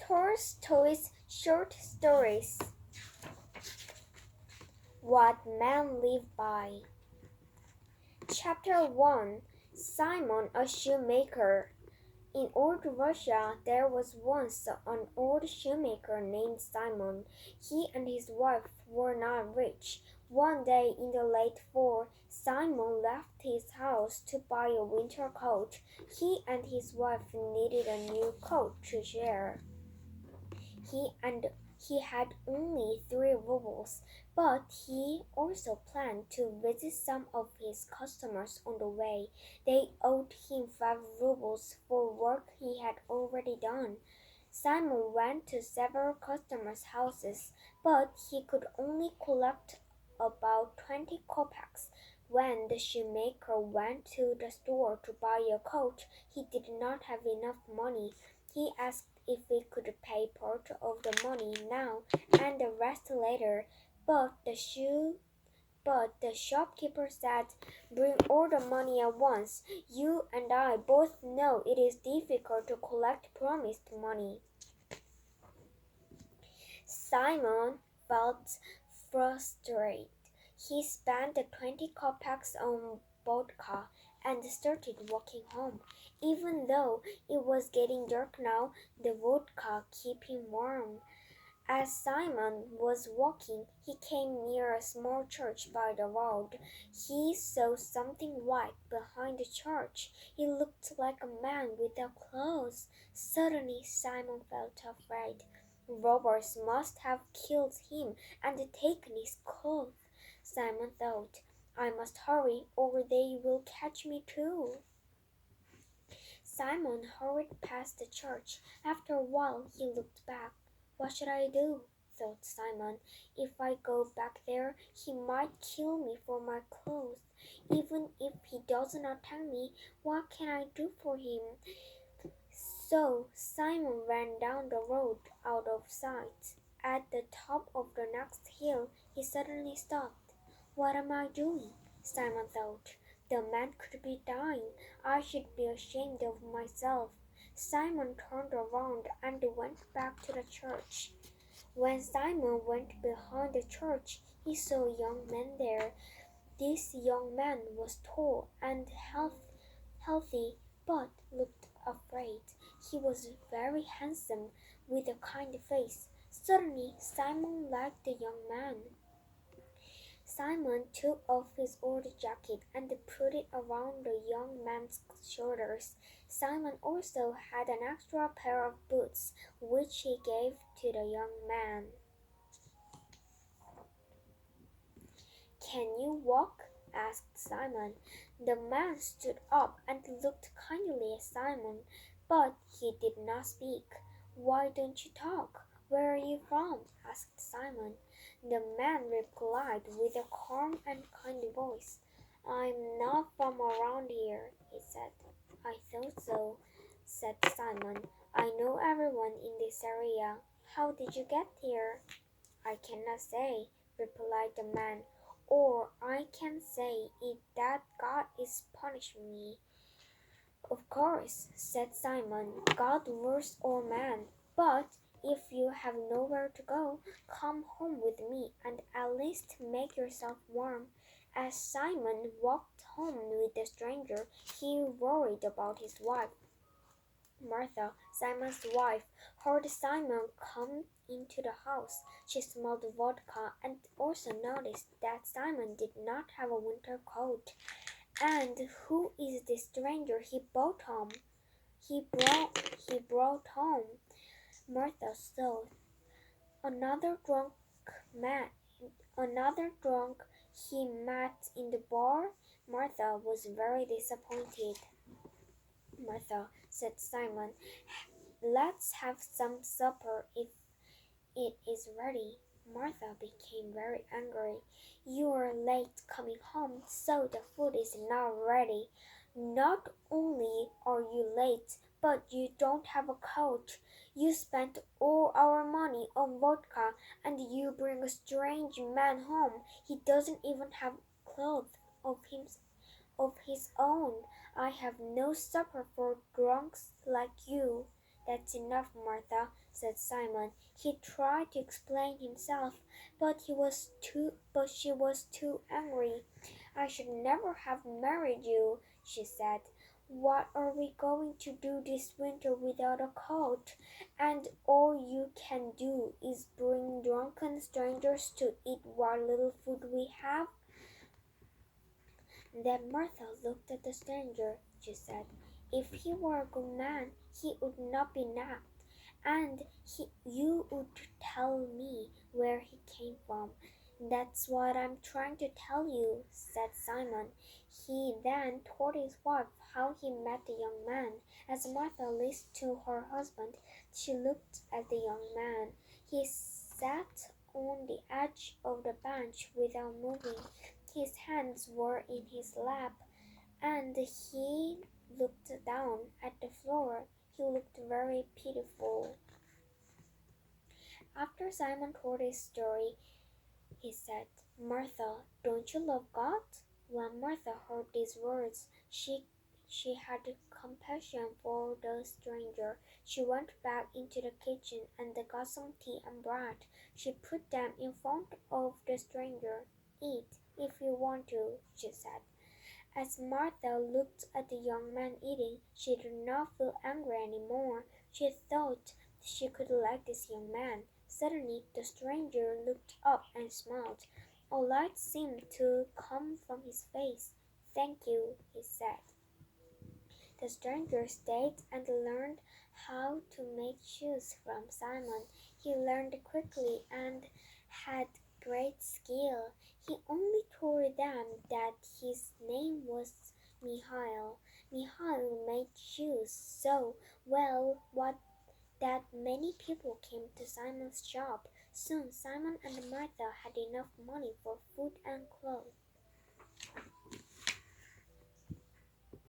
Tolstoy's short stories. What Men Live By. Chapter 1. Simon, a shoemaker. In old Russia, there was once an old shoemaker named Simon. He and his wife were not rich. One day in the late fall, Simon left his house to buy a winter coat. He and his wife needed a new coat to share. He had only 3 rubles, but he also planned to visit some of his customers on the way. They owed him 5 rubles for work he had already done. Simon went to several customers' houses, but he could only collect about 20 kopecks. When the shoemaker went to the store to buy a coat, he did not have enough money. He asked if he could pay part of the money now and the rest later, but the shopkeeper said, "Bring all the money at once. You and I both know it is difficult to collect promised money." Simon felt frustrated. He spent the 20 kopecks on vodka and started walking home. Even though it was getting dark now, the vodka kept him warm. As Simon was walking, he came near a small church by the road. He saw something white behind the church. It looked like a man without clothes. Suddenly, Simon felt afraid. Robbers must have killed him and taken his clothes. Simon thought, "I must hurry or they will catch me too." Simon hurried past the church. After a while, he looked back. "What should I do?" thought Simon. "If I go back there, he might kill me for my clothes. Even if he doesn't attack me, what can I do for him?" So Simon ran down the road out of sight. At the top of the next hill, he suddenly stopped. "What am I doing?" Simon thought. "The man could be dying. I should be ashamed of myself." Simon turned around and went back to the church. When Simon went behind the church, he saw a young man there. This young man was tall and healthy, but looked afraid. He was very handsome, with a kind face. Suddenly, Simon liked the young man. Simon took off his old jacket and put it around the young man's shoulders. Simon also had an extra pair of boots, which he gave to the young man. "Can you walk?" asked Simon. The man stood up and looked kindly at Simon, but he did not speak. "Why don't you talk? Where are you from?" asked Simon. The man replied with a calm and kind voice. "I'm not from around here," he said. "I thought so," said Simon. "I know everyone in this area. How did you get here?" "I cannot say," replied the man. "Or I can say it that God is punishing me." "Of course," said Simon, "God rules all men. But if you have nowhere to go, come home with me and at least make yourself warm." As Simon walked home with the stranger, he worried about his wife. Martha, Simon's wife, heard Simon come into the house. She smelled vodka and also noticed that Simon did not have a winter coat. "And who is this stranger he brought home?" He brought home, Martha thought. Another drunk man, another drunk he met in the bar. Martha was very disappointed. "Martha," said Simon, "let's have some supper if it is ready." Martha became very angry. "You are late coming home, so the food is not ready. Not only are you late, but you don't have a coat. You spent all our money on vodka, and you bring a strange man home. He doesn't even have clothes of his own. I have no supper for drunks like you." "That's enough, Martha," said Simon. He tried to explain himself, but she was too angry. "I should never have married you," she said. "What are we going to do this winter without a coat? And all you can do is bring drunken strangers to eat what little food we have." Then Martha looked at the stranger. She said, "If he were a good man, he would not be napped, and you would tell me where he came from." "That's what I'm trying to tell you," said Simon. He then told his wife how he met the young man. As Martha listened to her husband, she looked at the young man. He sat on the edge of the bench without moving. His hands were in his lap, and he looked down at the floor. He looked very pitiful. After Simon told his story, he said, "Martha, don't you love God?" When Martha heard these words, she had compassion for the stranger. She went back into the kitchen and got some tea and bread. She put them in front of the stranger. "Eat, if you want to," she said. As Martha looked at the young man eating, she did not feel angry anymore. She thought she could like this young man. Suddenly, the stranger looked up and smiled. A light seemed to come from his face. "Thank you," he said. The stranger stayed and learned how to make shoes from Simon. He learned quickly and had great skill. He only told them that his name was Mihail. Mihail made shoes so well that many people came to Simon's shop. Soon Simon and Martha had enough money for food and clothes.